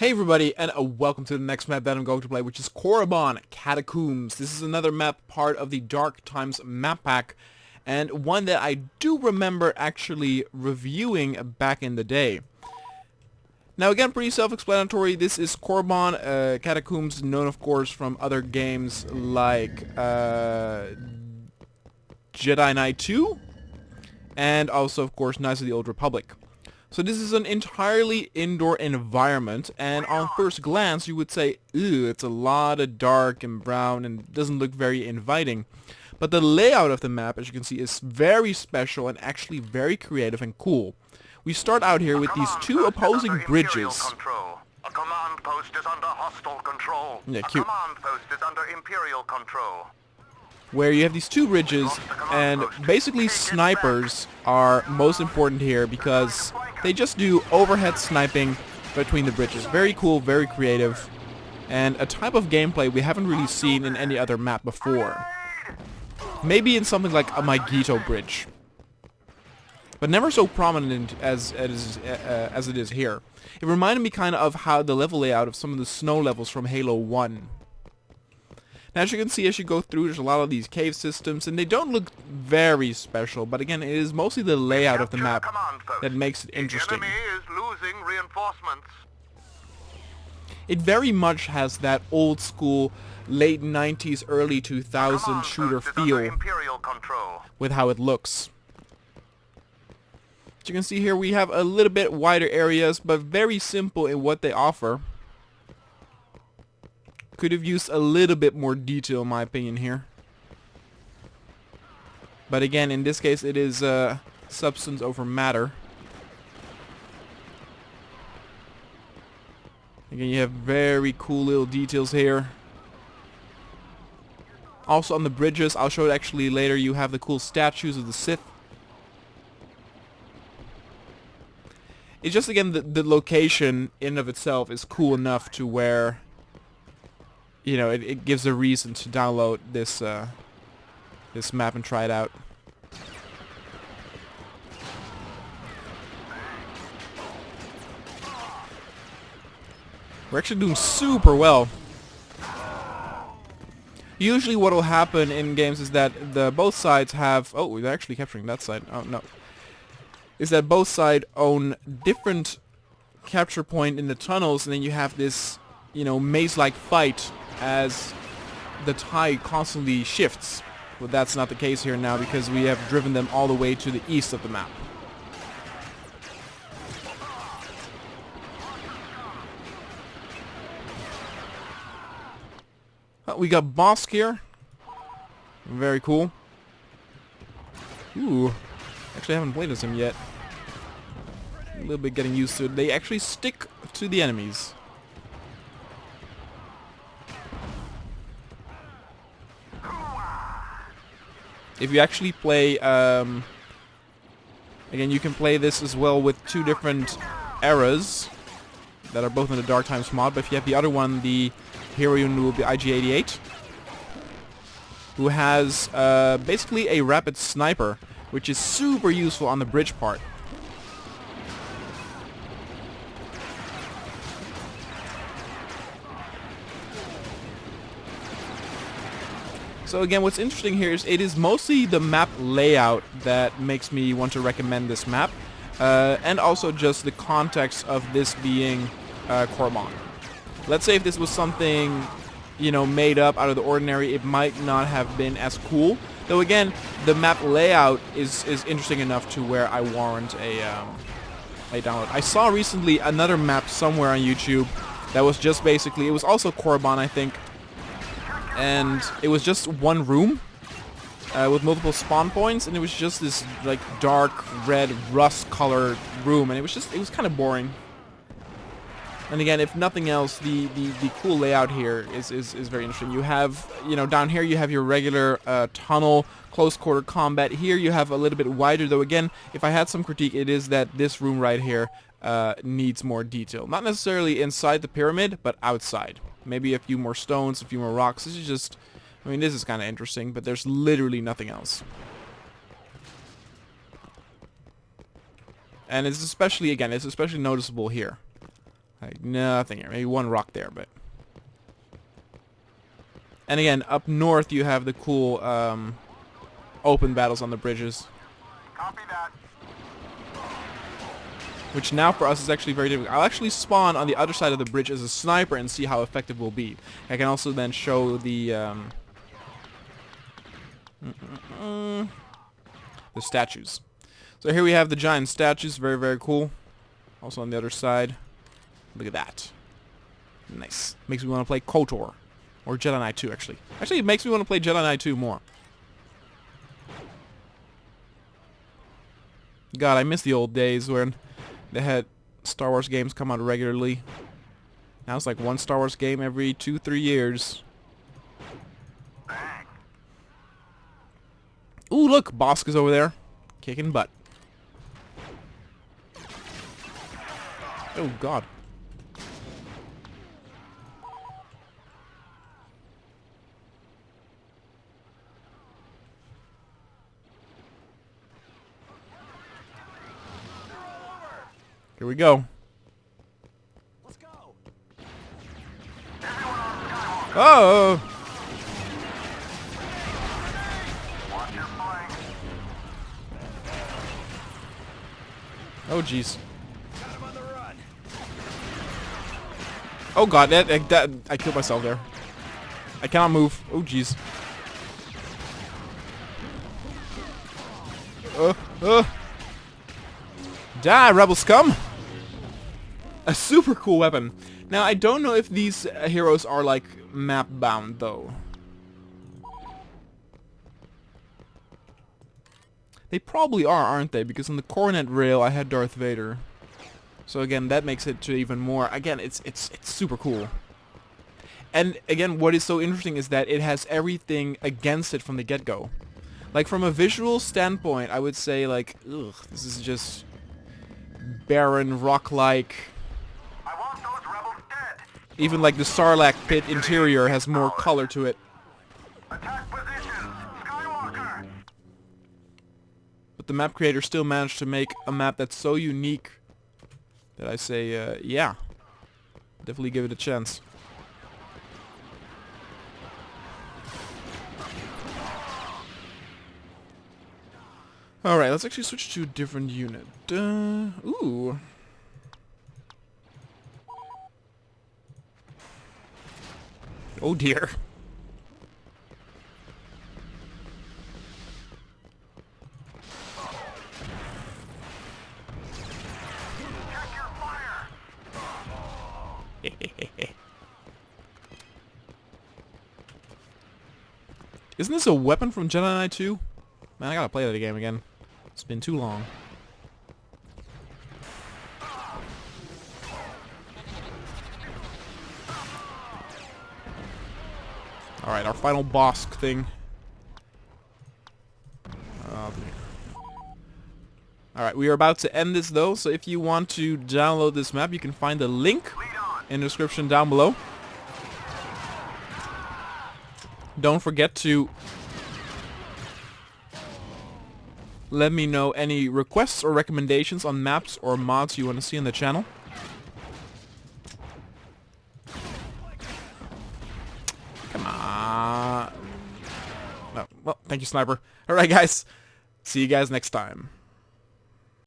Hey everybody, and welcome to the next map that I'm going to play, which is Korriban Catacombs. This is another map part of the Dark Times map pack, and one that I do remember actually reviewing back in the day. Now again, pretty self-explanatory. This is Korriban Catacombs, known of course from other games like Jedi Knight 2, and also of course Knights of the Old Republic. So this is an entirely indoor environment, and on first glance you would say, ew, it's a lot of dark and brown and doesn't look very inviting. But the layout of the map, as you can see, is very special and actually very creative and cool. We start out here with these two opposing bridges. A command post is under hostile control. Yeah, cute. A command post is under Imperial control. Where you have these two bridges, and basically snipers are most important here because they just do overhead sniping between the bridges. Very cool, very creative, and a type of gameplay we haven't really seen in any other map before. Maybe in something like a Magito bridge, but never so prominent as it is here. It reminded me kind of how the level layout of some of the snow levels from Halo 1. Now, as you can see, as you go through, there's a lot of these cave systems, and they don't look very special, but again, it is mostly the layout of the map that makes it interesting. The enemy is losing reinforcements. It very much has that old school, late 90s, early 2000s shooter feel with how it looks. As you can see here, we have a little bit wider areas, but very simple in what they offer. Could have used a little bit more detail in my opinion here. But again, in this case it is substance over matter. Again, you have very cool little details here. Also on the bridges, I'll show it actually later, you have the cool statues of the Sith. It's just, again, the location in of itself is cool enough to where, you know, it gives a reason to download this this map and try it out. We're actually doing super well. Usually what will happen in games is that both sides have... Oh, we're actually capturing that side. Oh, no. Is that both sides own different capture point in the tunnels, and then you have this, you know, maze-like fight as the tide constantly shifts. But that's not the case here now because we have driven them all the way to the east of the map. We got Bosk here. Very cool. Ooh. Actually, I haven't played as him yet. A little bit getting used to it. They actually stick to the enemies. If you actually play, again, you can play this as well with two different eras that are both in the Dark Times mod, but if you have the other one, the hero unit will be IG-88, who has basically a rapid sniper, which is super useful on the bridge part. So again, what's interesting here is it is mostly the map layout that makes me want to recommend this map, and also just the context of this being Korriban. Let's say if this was something, you know, made up out of the ordinary, it might not have been as cool. Though again, the map layout is interesting enough to where I warrant a download. I saw recently another map somewhere on YouTube that was just basically, it was also Korriban, I think. And it was just one room with multiple spawn points, and it was just this like dark red rust colored room, and it was kind of boring. And again, if nothing else, the cool layout here is very interesting. You have, you know, down here you have your regular tunnel, close quarter combat. Here you have a little bit wider, though again, if I had some critique, it is that this room right here needs more detail. Not necessarily inside the pyramid, but outside. Maybe a few more stones, a few more rocks. This is just, I mean, this is kind of interesting, but there's literally nothing else. And it's especially, again, it's especially noticeable here. Like, nothing here. Maybe one rock there, but... And again, up north you have the cool open battles on the bridges. Copy that. Which now for us is actually very difficult. I'll actually spawn on the other side of the bridge as a sniper and see how effective we'll be. I can also then show the statues. So here we have the giant statues, very, very cool. Also on the other side. Look at that. Nice. Makes me want to play KOTOR. Or Jedi Knight 2, actually. Actually, it makes me want to play Jedi Knight 2 more. God, I miss the old days when they had Star Wars games come out regularly. Now it's like one Star Wars game every 2-3 years. Ooh, look! Bosk is over there. Kicking butt. Oh, God. Here we go. Let's go. Oh! Watch your flank. Oh, jeez. Got him on the run. Oh, God, that I killed myself there. I cannot move. Oh, jeez. Die, rebel scum! A super cool weapon. Now, I don't know if these heroes are, like, map-bound, though. They probably are, aren't they? Because on the Coronet rail, I had Darth Vader. So again, that makes it to even more... Again, it's super cool. And again, what is so interesting is that it has everything against it from the get-go. Like, from a visual standpoint, I would say, like, ugh, this is just... barren, rock-like... I want those rebels dead. Even like the Sarlacc pit interior has more color to it. Attack position. Skywalker. But the map creator still managed to make a map that's so unique that I say, yeah. Definitely give it a chance. Alright, let's actually switch to a different unit. Ooh. Oh dear. Check your fire. Isn't this a weapon from Jedi Knight 2? Man, I gotta play that game again. It's been too long. Alright, our final boss thing. Alright, we are about to end this though, so if you want to download this map, you can find the link in the description down below. Don't forget to let me know any requests or recommendations on maps or mods you want to see on the channel. Come on. No. Well, thank you, Sniper. Alright, guys. See you guys next time.